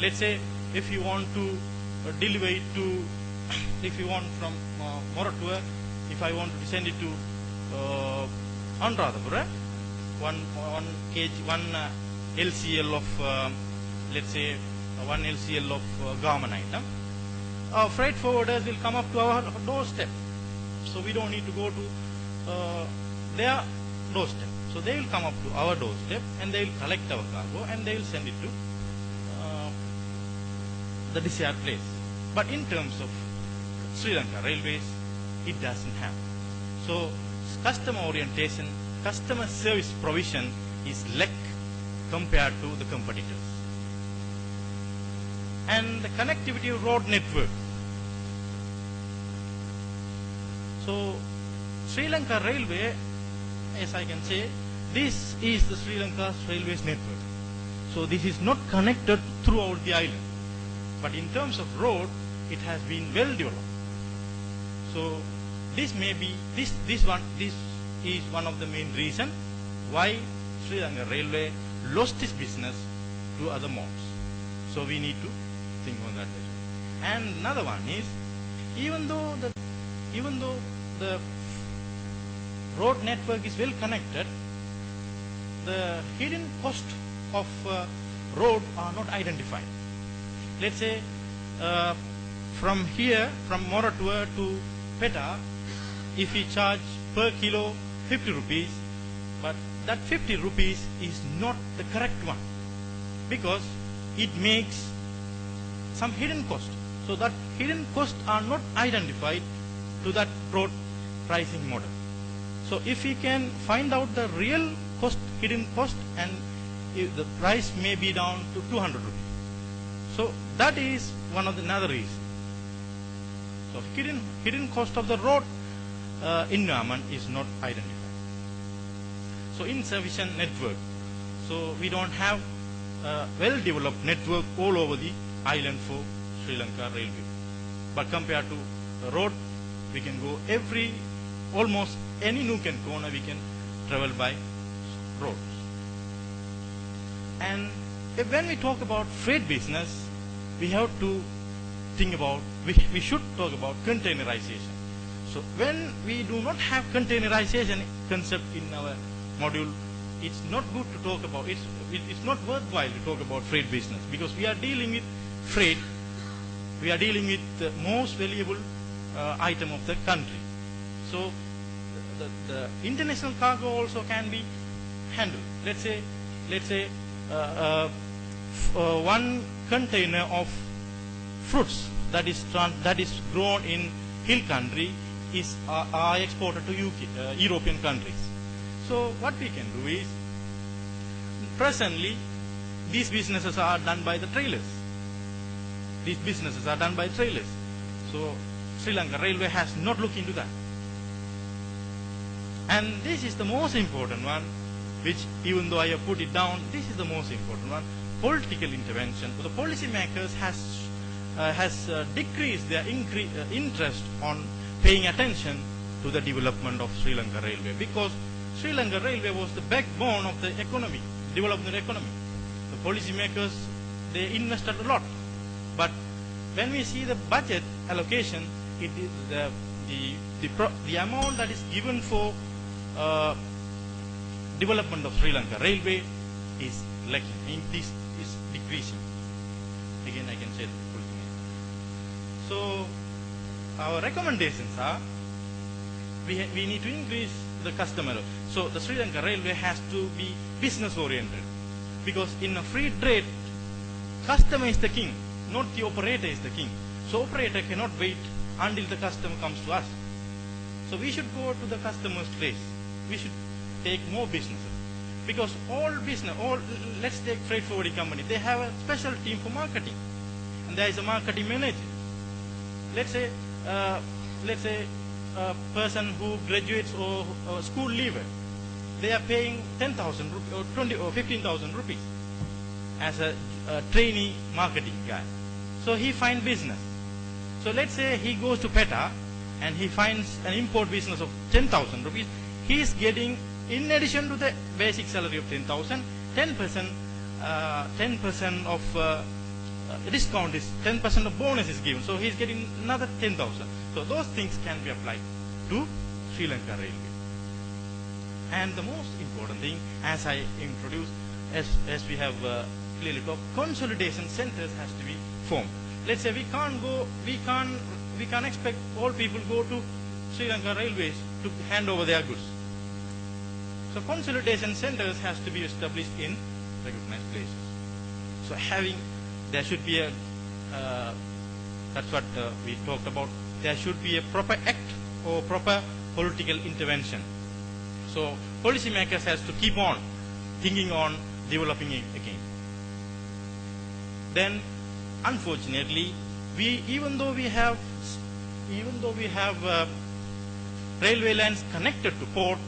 Let's say if you want to deliver it to, if you want from Moratuwa, if I want to send it to Anuradhapura, one LCL of let's say 1 LCL of garment item, our freight forwarders will come up to our doorstep. So we don't need to go to their doorstep. So they will come up to our doorstep and they will collect our cargo and they will send it to the desired place. But in terms of Sri Lanka Railways, it doesn't have. So customer orientation, customer service provision is lack compared to the competitors. And the connectivity of road network. So Sri Lanka Railway, as I can say, this is the Sri Lanka Railways network. So this is not connected throughout the island. But in terms of road, it has been well developed. So this may be, this is one of the main reasons why Sri Lanka Railway lost its business to other modes. So we need to think on that as well. And another one is, even though the road network is well connected, the hidden cost of road are not identified. Let's say from here, from Moratuwa to Peta, if we charge per kilo 50 rupees, but that 50 rupees is not the correct one, because it makes some hidden cost. So that hidden costs are not identified to that road pricing model. So if we can find out the real cost, hidden cost, and if the price may be down to 200 rupees. So that is one of the another reason. So hidden cost of the road environment is not identified. So insufficient network. So we don't have a well-developed network all over the island for Sri Lanka Railway. But compared to the road, we can go almost any nook and corner we can travel by roads. And when we talk about freight business, we have to think about, we should talk about containerization. So when we do not have containerization concept in our module, it's not good to talk about, it's not worthwhile to talk about freight business, because we are dealing with freight, we are dealing with the most valuable item of the country. So the international cargo also can be handled. Let's say one container of fruits that is grown in hill country are exported to European countries. So what we can do is, presently these businesses are done by the trailers. These businesses are done by trailers. So Sri Lanka Railway has not looked into that. And this is the most important one, which even though I have put it down, this is the most important one. Political intervention. So the policymakers has decreased their interest on paying attention to the development of Sri Lanka Railway, because Sri Lanka Railway was the backbone of the economy, development economy. The policymakers, they invested a lot. But when we see the budget allocation, it is the amount that is given for development of Sri Lanka Railway is lacking. This is decreasing. Again, I can say that. So our recommendations are, we need to increase the customer. So the Sri Lanka Railway has to be business oriented, because in a free trade, customer is the king, not the operator is the king. So operator cannot wait until the customer comes to us. So we should go to the customer's place. We should take more businesses, because let's take freight forwarding company. They have a special team for marketing, and there is a marketing manager. Let's say a person who graduates or school leaver, they are paying 10,000 rupees or 20 or 15,000 rupees as a trainee marketing guy. So he finds business. So let's say he goes to PETA and he finds an import business of 10,000 rupees. He is getting, in addition to the basic salary of 10,000, 10% of discount is 10% of bonus is given, so he's getting another 10,000. So those things can be applied to Sri Lanka Railway. And the most important thing, as I introduced, as we have clearly talked, consolidation centers has to be formed. Let's say we can't expect all people go to Sri Lanka Railways to hand over their goods. So consolidation centers has to be established in recognized places. So there should be a, that's what we talked about, there should be a proper act or proper political intervention. So policymakers has to keep on thinking on developing it again. Then, unfortunately, even though we have railway lines connected to port,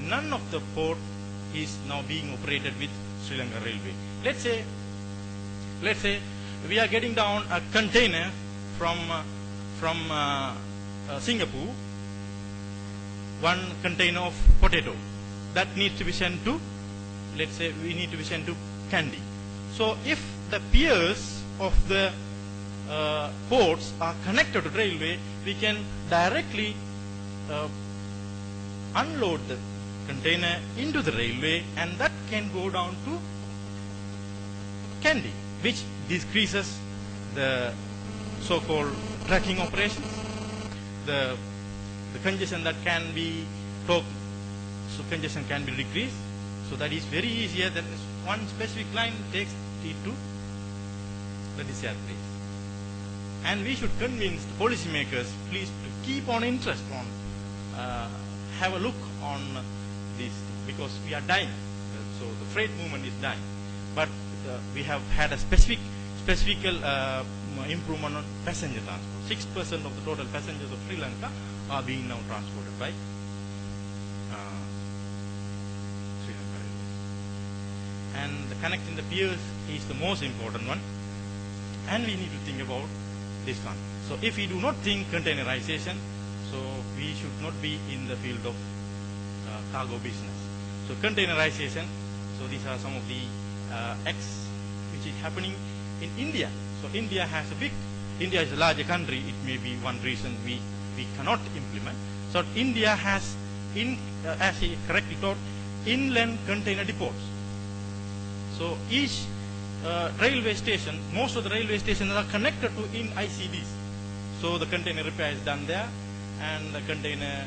none of the port is now being operated with Sri Lanka Railway. Let's say we are getting down a container from Singapore, one container of potato that needs to be sent to, let's say we need to be sent to Kandy. So if the piers of the ports are connected to railway, we can directly unload the container into the railway, and that can go down to Kandy, which decreases the so-called tracking operations, the congestion that can be congestion can be decreased. So that is very easier than one specific line takes it to the desired place. And we should convince the policymakers, please, to keep on interest on, have a look on this, because we are dying. So the freight movement is dying. But we have had a specific improvement on passenger transport. 6% of the total passengers of Sri Lanka are being now transported by Sri Lanka Railways. And the connecting the piers is the most important one. And we need to think about this one. So if we do not think containerization, so we should not be in the field of cargo business. So containerization, so these are some of the acts which is happening in India. So India is a larger country. It may be one reason we cannot implement. So India has, as he correctly taught, inland container depots. So each railway station, most of the railway stations are connected to in ICDs. So the container repair is done there, and the container,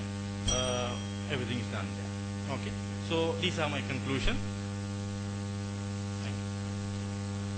everything is done there. Okay. So these are my conclusion.